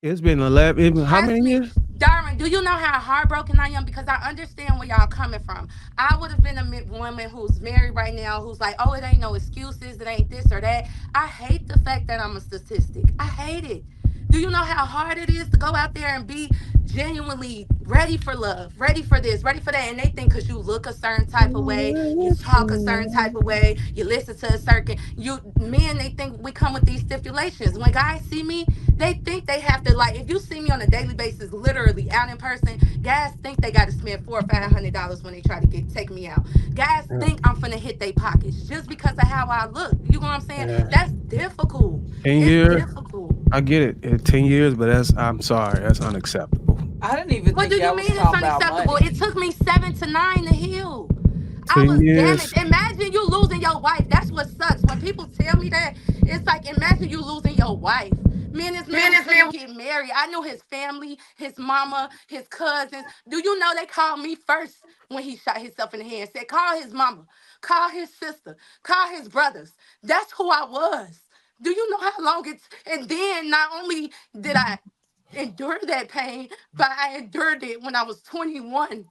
It's been 11. How Trust many me. years? Darren, do you know how heartbroken I am? Because I understand where y'all coming from. I would have been a woman who's married right now, who's like, oh, it ain't no excuses, it ain't this or that. I hate the fact that I'm a statistic. I hate it. Do you know how hard it is to go out there and be genuinely ready for love, ready for this, ready for that? And they think because you look a certain type of way, you talk a certain type of way, you listen to a certain men, they think we come with these stipulations. When guys see me, they think they have to, like, if you see me on a daily basis, literally out in person, guys think they got to spend $400 or $500 when they try to take me out. Guys Yeah. think I'm finna hit their pockets just because of how I look. You know what I'm saying? Yeah. That's difficult. 10 It's years. difficult. I get it. 10 years, but I'm sorry, that's unacceptable. I didn't even What think do you y'all was mean it's talking about unacceptable? money. It took me 7 to 9 to heal. I 10 was years. damaged. Imagine you losing your wife. That's what sucks. When people tell me that, it's like, imagine you losing your wife. Me and this man was finna get married. I knew his family, his mama, his cousins. Do you know they called me first when he shot himself in the head? Said, call his mama, call his sister, call his brothers. That's who I was. Do you know how long it's, and then not only did I endure that pain, but I endured it when I was 21.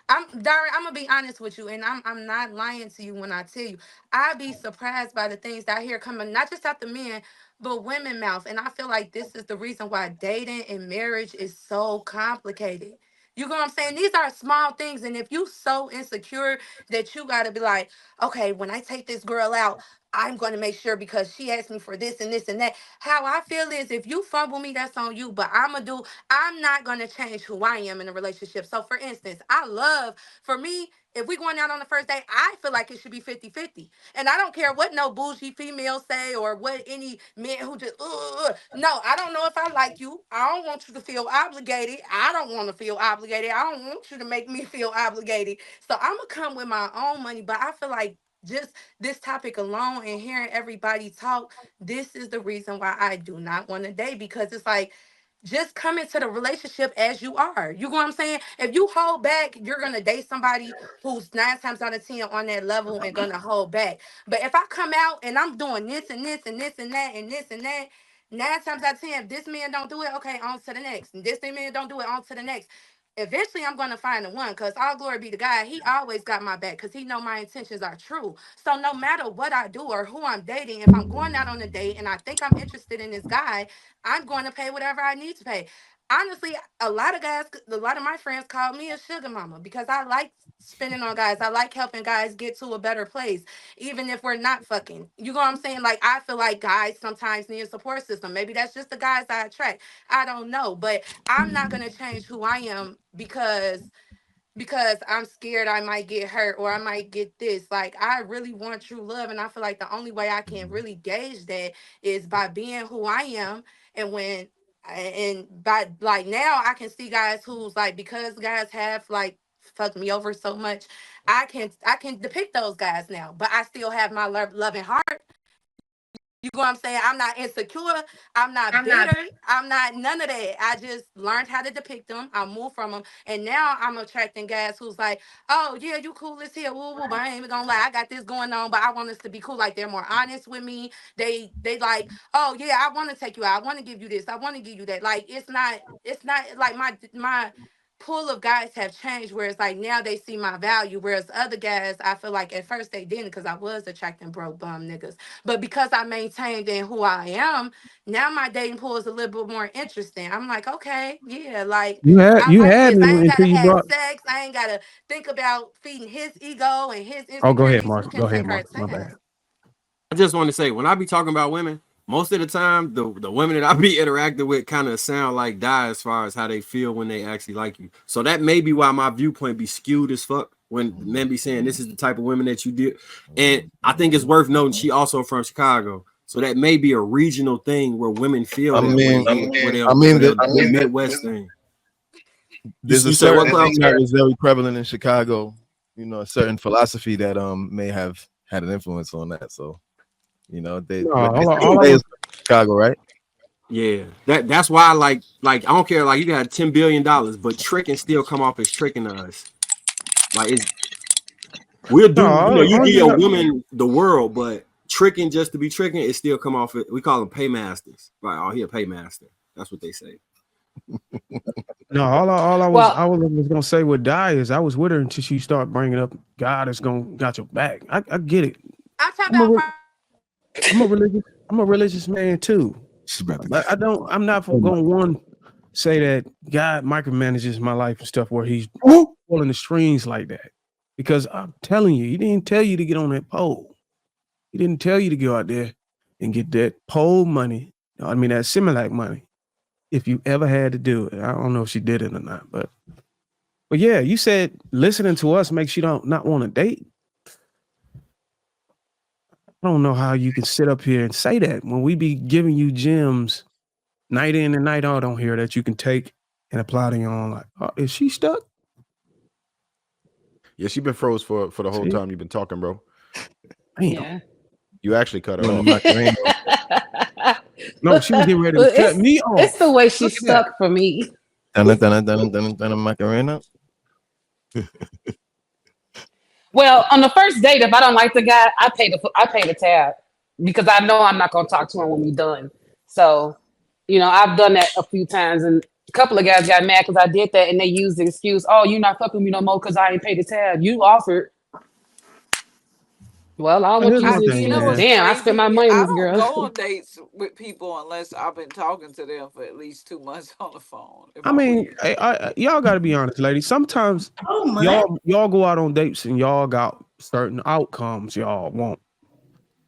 I'm gonna be honest with you, and I'm not lying to you when I tell you I be surprised by the things that I hear coming, not just out the men, but women mouth. And I feel like this is the reason why dating and marriage is so complicated. You know what I'm saying? These are small things, and if you so insecure that you gotta be like, okay, when I take this girl out, I'm gonna make sure because she asked me for this and this and that. How I feel is if you fumble me, that's on you. But I'm not gonna change who I am in a relationship. So for instance, for me, if we going out on the first date, I feel like it should be 50-50. And I don't care what no bougie females say or what any men who just, no, I don't know if I like you. I don't want you to feel obligated. I don't want to feel obligated. I don't want you to make me feel obligated. So I'm going to come with my own money. But I feel like just this topic alone and hearing everybody talk, this is the reason why I do not want to date, because it's like, just come into the relationship as you are. You know what I'm saying? If you hold back, you're gonna date somebody who's 9 times out of 10 on that level and gonna hold back. But if I come out and I'm doing this and this and this and that and this and that, 9 times out of 10, if this man don't do it, okay, on to the next. And this man don't do it, on to the next. Eventually, I'm gonna find the one, because all glory be to God. He always got my back because he know my intentions are true. So no matter what I do or who I'm dating, if I'm going out on a date and I think I'm interested in this guy, I'm going to pay whatever I need to pay. Honestly, a lot of my friends call me a sugar mama because I like spending on guys. I like helping guys get to a better place, even if we're not fucking. You know what I'm saying? Like, I feel like guys sometimes need a support system. Maybe that's just the guys I attract. I don't know. But I'm not gonna change who I am because I'm scared I might get hurt or I might get this. Like, I really want true love, and I feel like the only way I can really gauge that is by being who I am. And when and by like now I can see guys who's like, because guys have like fucked me over so much, I can depict those guys now, but I still have my loving heart. You know what I'm saying? I'm not insecure. I'm not bitter. I'm not none of that. I just learned how to depict them. I moved from them. And now I'm attracting guys who's like, oh, yeah, you cool as hell. Woo, woo, but I ain't even gonna lie. I got this going on, but I want us to be cool. Like, they're more honest with me. They like, oh, yeah, I want to take you out. I want to give you this. I want to give you that. Like, it's not like my pool of guys have changed where it's like now they see my value. Whereas other guys, I feel like at first they didn't, because I was attracting broke bum niggas. But because I maintained in who I am, now my dating pool is a little bit more interesting. I'm like, okay, yeah, like, You had I you like had this. me I ain't until gotta you have brought. sex. I ain't gotta think about feeding his ego and his Oh, go ahead, insecurities. We Mark. can Go ahead, take our Mark. My time. bad. I just want to say, when I be talking about women, most of the time the women that I be interacting with kind of sound like die as far as how they feel when they actually like you. So that may be why my viewpoint be skewed as fuck when men be saying this is the type of women that you did. And I think it's worth noting she also from Chicago. So that may be a regional thing where women feel I that way mean, here, I mean where that the Midwest thing. there's a You said what, certain Cloud? thing that is very prevalent in Chicago. A certain philosophy that may have had an influence on that. So they No, what they hold on. say All I today is was Chicago, right? Yeah, that's why like I don't care, like you got $10 billion, but tricking still come off as tricking to us. Like it's we'll no. do, you I give just your woman the world, but tricking just to be tricking, it still come off. We call them paymasters. Right? Oh, he a paymaster. That's what they say. No, all Well, I was gonna say with Die is I was with her until she started bringing up God is gonna got your back. I get it. I'm talking I'm a about re- I'm a religious man too. She's about to But I'm not gonna say that God micromanages my life and stuff where he's pulling the strings like that. Because I'm telling you, he didn't tell you to get on that pole. He didn't tell you to go out there and get that pole money. I mean that Similac money. If you ever had to do it. I don't know if she did it or not, but yeah, you said listening to us makes you not want to date. I don't know how you can sit up here and say that when we be giving you gems night in and night out on here that you can take and apply to your own life. Is she stuck? Yeah, she been froze for the whole See? time you've been talking, bro. Damn. yeah. You actually cut her Doing off. the Macarena. No, she was getting ready to Well, cut me off. it's the way she Look at that. stuck for me. Dun Macarena. Well, on the first date, if I don't like the guy, I pay the tab because I know I'm not gonna talk to him when we're done. So, I've done that a few times, and a couple of guys got mad because I did that, and they used the excuse, "Oh, you're not fucking with me no more because I ain't paid the tab. You offered." Well, all what Here's my you thing, You know what's man. damn, I spent my crazy? money on I this don't go girl. on dates with people unless I've been talking to them for at least 2 months on the phone. If I I'm mean, weird. y'all got to be honest, ladies. Sometimes Oh my. y'all go out on dates and y'all got certain outcomes y'all want.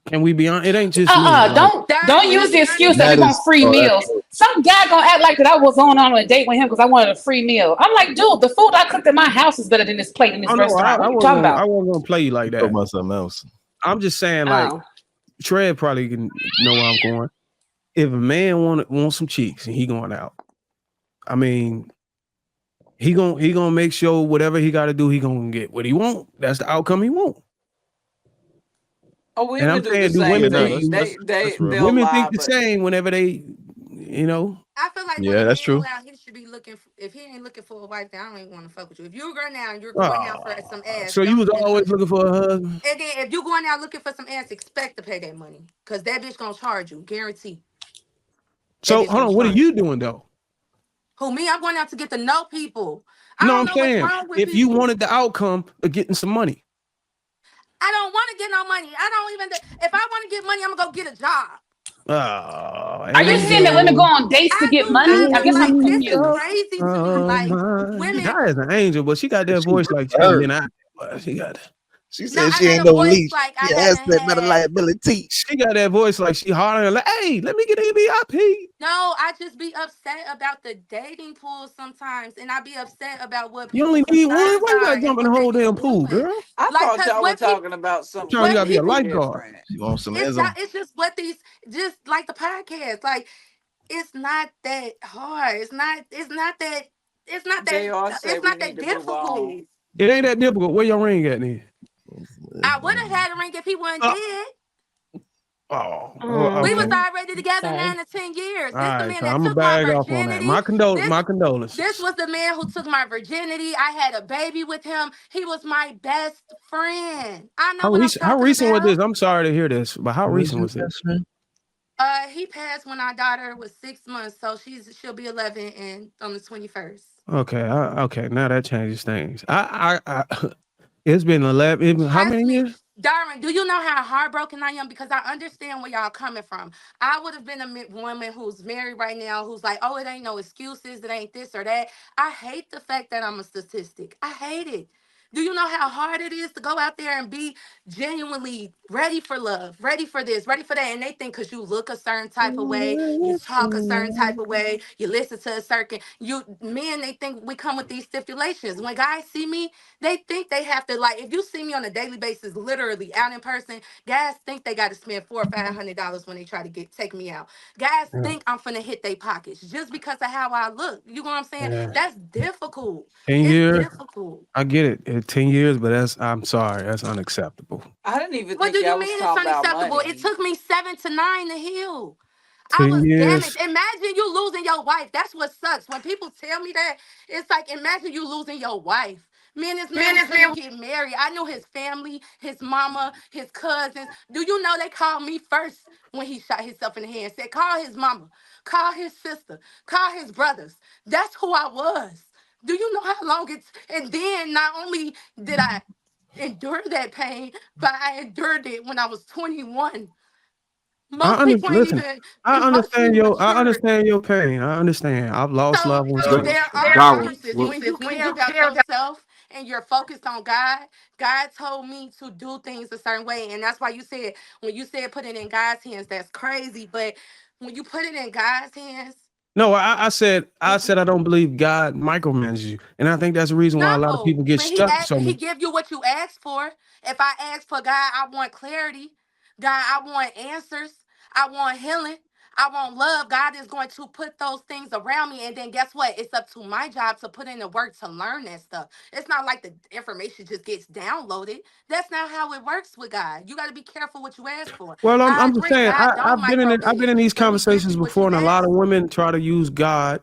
Can we be honest? It ain't just me. Like, Don't Can we use the be excuse honest? that we That want is free meals. Some guy gonna act like that I was going on a date with him because I wanted a free meal. I'm like, dude, the food I cooked at my house is better than this plate in this oh no, restaurant. What are you talking I about? wasn't gonna play you like talking that. about something else. I'm just saying, like, Oh, Trev probably can know where I'm going. If a man want some cheeks and he going out, I mean, he gonna make sure whatever he got to do, he gonna get what he want. That's the outcome he want. Oh, And I'm women do the saying, do Yeah, same women no, think thing. that's do that's They that's real. they'll women think lie, the but same whenever they, I feel like when Yeah, a that's man go true. out, he should be looking. If he ain't looking for a wife, then I don't even want to fuck with you. If you're a girl now and you're going out for some ass, so you don't was even always try. looking for a husband. And then if you going out looking for some ass, expect to pay that money, cause that bitch gonna charge you, guarantee. That So bitch hold gonna on, what are charge you you. doing though? Who me? I'm going out to get to know people. I No, don't I'm know what's saying wrong with if you people. wanted the outcome of getting some money. I don't want to get no money. I don't even. If I want to get money, I'm gonna go get a job. Oh, are you saying that women go angel, on dates to I get do money? I not guess I'm angel like. This is confused. crazy to me. of Like mine. women. God is an angel, but she got that She voice like she done her. been out. She got She No, said I she got ain't a no voice leash. like I She haven't has that better had. liability. she got that voice like she hollering like, hey, let me get a VIP. No, I just be upset about the dating pool sometimes, and I be upset about what You people only need one. concerns Why you are gotta and jump in the what they whole be damn pool, doing. girl? I Like, thought cause y'all were talking about something Trying you what gotta be a people, completely lifeguard. different. You want some it's ism? not. It's just what these, just like the podcast. Like, it's not that hard. It's not that. It's not that. JR said It's we not need that to move on. difficult. It ain't that difficult. Where your ring at then? Want some I would have ism. had a ring if he wasn't Uh, dead. We was okay. already together Sorry. 9 to 10 years. All This the right, man so that I'm gonna took my bag off on that. virginity. This My this condolences. was the man who took my virginity. I had a baby with him. He was my best friend. I know what I'm How talking recent was about. this? I'm sorry to hear this, but how Who is recent your was best this? friend? He passed when our daughter was 6 months, so she'll be 11 and on the 21st. Okay, okay. Now that changes things. It's been 11. How Trust many me, years? Darwin, do you know how heartbroken I am? Because I understand where y'all coming from. I would have been a woman who's married right now who's like, oh, it ain't no excuses. It ain't this or that. I hate the fact that I'm a statistic. I hate it. Do you know how hard it is to go out there and be genuinely ready for love, ready for this, ready for that? And they think because you look a certain type of way, you talk a certain type of way, you listen to a certain, you men, they think we come with these stipulations. When guys see me, they think they have to, like, if you see me on a daily basis, literally out in person, guys think they got to spend $400 or $500 when they try to take me out. Guys Yeah, think I'm finna hit their pockets just because of how I look. You know what I'm saying? yeah. That's difficult. 10 It's years. difficult. I get it. 10 years, but I'm sorry. That's unacceptable. I didn't even What do think you y'all was mean it's talking about unacceptable? It money. took me 7 to 9 to heal. I 10 was years. damaged. Imagine you losing your wife. That's what sucks. When people tell me that, it's like imagine you losing your wife. Man, this man was gonna get married. I knew his family, his mama, his cousins. Do you know they called me first when he shot himself in the head? Said, call his mama, call his sister, call his brothers. That's who I was. Do you know how long it's? And then not only did I endure that pain, but I endured it when I was 21. Most people ain't Listen, even I emotionally mature. understand your pain. I understand. I've lost So, loved ones so too. there are Darwin, excuses well, when you care about yourself and you're focused on God. God told me to do things a certain way, and that's why you said when you said put it in God's hands, that's crazy. But when you put it in God's hands, No, I said I don't believe God micromanages you, and I think that's the reason why a lot of no. people get When he stuck so he much. give you what you ask for. If I ask for God, I want clarity. God, I want answers. I want healing. I want love. God is going to put those things around me. And then guess what? It's up to my job to put in the work to learn that stuff. It's not like the information just gets downloaded. That's not how it works with God. You got to be careful what you ask for. Well, I I'm just agree. saying God don't I've been micromanage, in these but he gives conversations you what you before, and a lot ask of for. women try to use God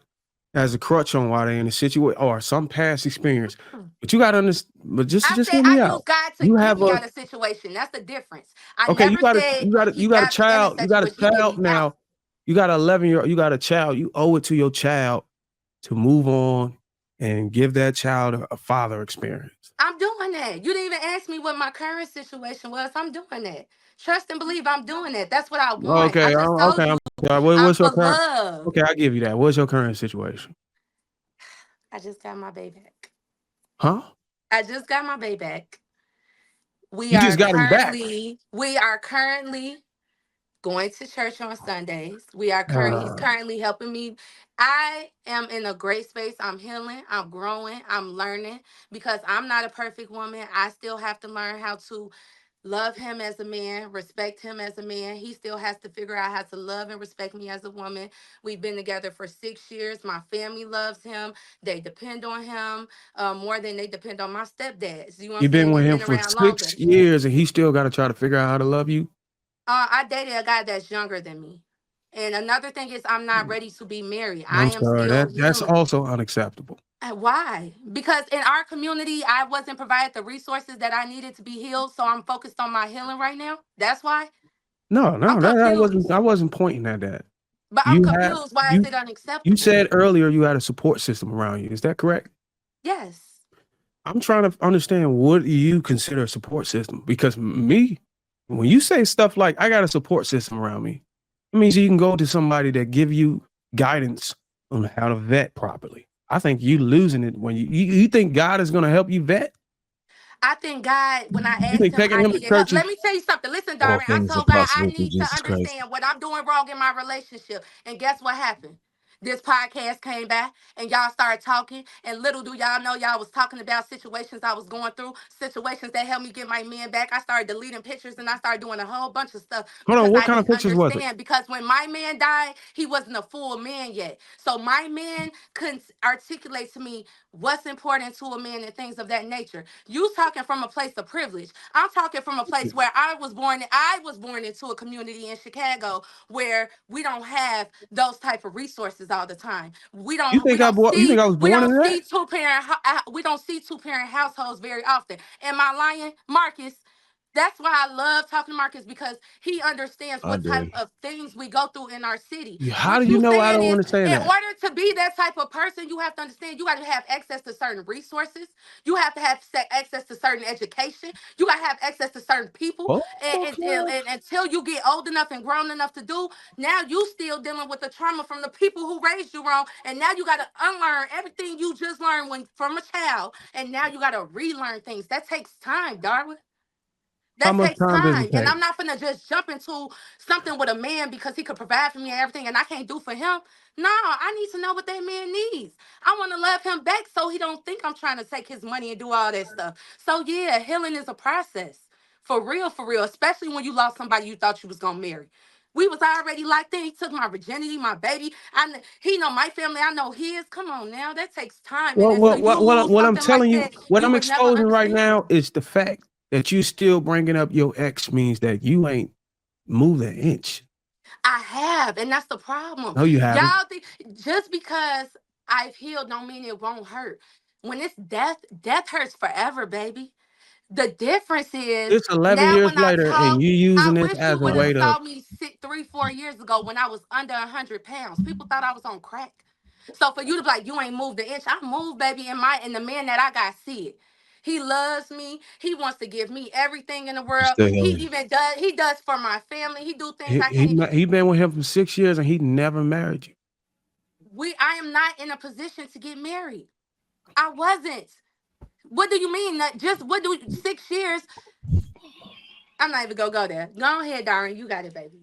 as a crutch on why they're in a situation or some past experience. But you got to understand. But I just said hear I me use out. God to You get have me a out of situation. That's the difference. I okay. never said he You got a got me in a child. You got a situation. He get child me out. now. You got an 11-year-old. You got a child. You owe it to your child to move on and give that child a father experience. I'm doing that. You didn't even ask me what my current situation was. I'm doing that. Trust and believe I'm doing that. That's what I want. I Okay, just told okay. you I'm sorry. I'm What's your for current? love. Okay, I'll give you that. What's your current situation? I just got my baby back. Huh? I just got my baby back. We You are just got him back. currently going to church on Sundays. He's Uh, currently helping me. I am in a great space. I'm healing, I'm growing, I'm learning because I'm not a perfect woman. I still have to learn how to love him as a man, respect him as a man. He still has to figure out how to love and respect me as a woman. We've been together for 6 years. My family loves him. They depend on him more than they depend on my stepdads. You know what I'm you've been saying? with They've him been for around longer. 6 years, and he still got to try to figure out how to love you. I dated a guy that's younger than me. And another thing is, I'm not ready to be married. I I'm am sorry. still That's healing. also unacceptable. Why? Because in our community, I wasn't provided the resources that I needed to be healed. So I'm focused on my healing right now. That's why. No, I'm no, confused. I wasn't pointing at that. But I'm You have confused. Why is it you unacceptable? said earlier you had a support system around you. Is that correct? Yes. I'm trying to understand what you consider a support system because me, when you say stuff like I got a support system around me, it means you can go to somebody that give you guidance on how to vet properly. I think you losing it when you think God is going to help you vet. I think God, when I You asked think him, taking I him to needed help. church Let is me tell you something. Listen, All Darwin, I things are told God I possible through need to Jesus Christ. understand what I'm doing wrong in my relationship. And guess what happened? This podcast came back and y'all started talking. And little do y'all know, y'all was talking about situations I was going through, situations that helped me get my man back. I started deleting pictures and I started doing a whole bunch of stuff hold on? because What I kind of didn't pictures was it? understand. Because when my man died, he wasn't a full man yet. So my man couldn't articulate to me what's important to a man and things of that nature. You talking from a place of privilege. I'm talking from a place where I was born. I was born into a community in Chicago where we don't have those type of resources all the time. You think I was We born don't into that? see we don't see two-parent households very often. Am I lying, Marcus? That's why I love talking to Marcus because he understands I what type do. of things we go through in our city. How do What you you know I saying don't is, understand in that? order to be that type of person, you have to understand you got to have access to certain resources. You have to have access to certain education. You got to have access to certain people. Oh, And until you get old enough and grown enough to do, now you still dealing with the trauma from the people who raised you wrong. And now you got to unlearn everything you just learned when from a child. And now you got to relearn things. That takes time, Darwin. how That much takes time does it time. And take? I'm not gonna just jump into something with a man because he could provide for me and everything and I can't do for him. No, I need to know what that man needs. I want to love him back so he don't think I'm trying to take his money and do all that stuff. So yeah, healing is a process. For real, especially when you lost somebody you thought you was gonna marry. We was already locked in. He took my virginity, my baby. He know my family. I know his. Come on now, that takes time. And Well, until you lose what I'm something like telling you, that, what you I'm would never exposing right understand. now is the fact that you still bringing up your ex means that you ain't moved an inch. I have, and that's the problem. No, you haven't. Y'all think just because I've healed don't mean it won't hurt. When it's death, death hurts forever, baby. The difference is It's 11 now years when I later, and talk, you I using this wish as you a would have way to. saw me 3, 4 years ago when I was under 100 pounds. People thought I was on crack. So for you to be like, you ain't moved an inch, I moved, baby, and the man that I got see it. He loves me. He wants to give me everything in the You world. still He young. even does. He does for my family. He do things He, I he can't. he been with him for 6 years, and he never married you. I am not in a position to get married. I wasn't. What do you mean? Just what do 6 years? I'm not even gonna go there. Go ahead, Darren. You got it, baby.